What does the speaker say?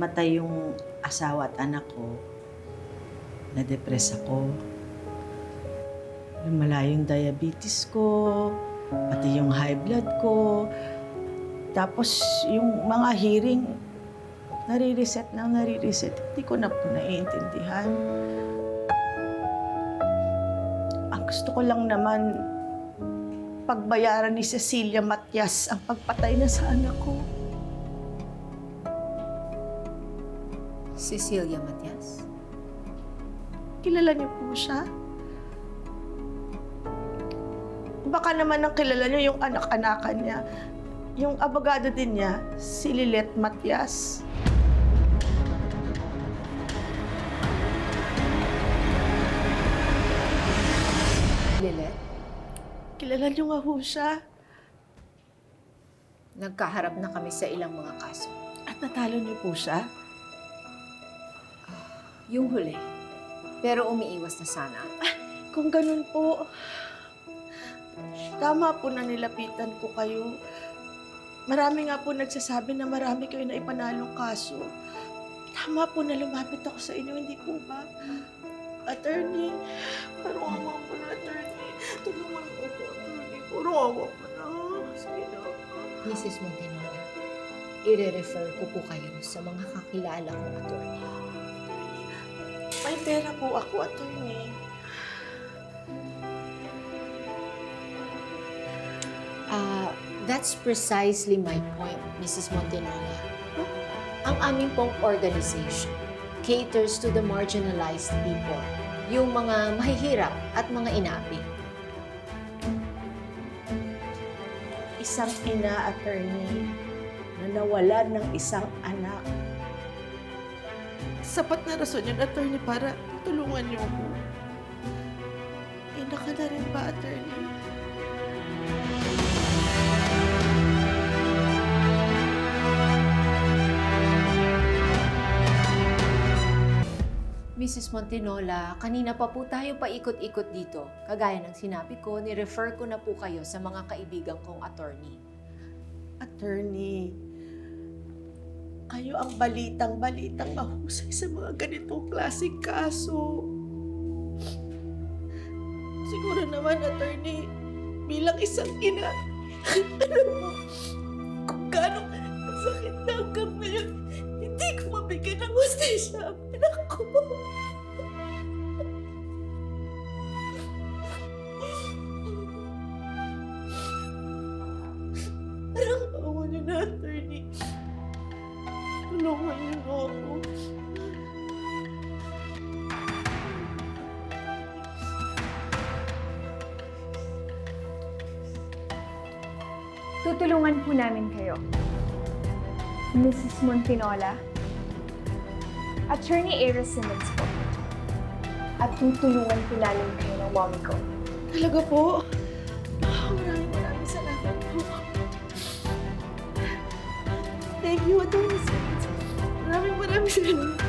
namatay yung asawa at anak ko, na-depress ako. Lumala yung diabetes ko, pati yung high blood ko. Tapos yung mga hearing, nare-reset. Hindi ko na po naiintindihan. Ang gusto ko lang naman, pagbayaran ni Cecilia Matias ang pagpatay na sa anak ko. Cecilia Matias? Kilala niyo po siya? Baka naman ang kilala niyo yung anak-anakan niya. Yung abogado din niya, si Lilet Matias. Lilet? Kilala niyo nga ho siya. Nagkaharap na kami sa ilang mga kaso. At natalo niyo po siya? Yung huli. Pero umiiwas na sana. Kung ganun po, tama po na nilapitan ko kayo. Marami nga po nagsasabi na marami kayo na ipanalong kaso. Tama po na lumapit ako sa inyo, hindi po ba? Attorney, parang awa ko na, attorney. Tulungan mo ako, attorney. Parang awa ko na. Sige na. Mrs. Montenola, i-refer ko po kayo sa mga kakilala kong attorney. May pera po ako, attorney. That's precisely my point, Mrs. Montenola. Ang aming pong organization caters to the marginalized people, yung mga mahihirap at mga inaapi. Isang ina, attorney, na nawalan ng isang anak. Sapat na rason yun, attorney, para tulungan niyo ako. Ina ka na rin ba, attorney? Mrs. Montenola, kanina pa po tayo paikot-ikot dito. Kagaya ng sinabi ko, ni-refer ko na po kayo sa mga kaibigan kong attorney. Attorney, kayo ang balitang-balitang mahusay sa mga ganitong klaseng kaso. Siguro naman, attorney, bilang isang ina, alam mo, kung gano'ng sakit na hanggang ngayon, hindi ko mabigyan ng hustisya ang anak ko. Parang awa niyo na, attorney. Tulungan niyo na ako. Tutulungan po namin kayo. Mrs. Montenola, Attorney Aira Simmons po. At tutulungan po namin kayo ng mommy ko. Talaga po? Maraming salamat po. Thank you, Attorney Simmons. Maraming salamat.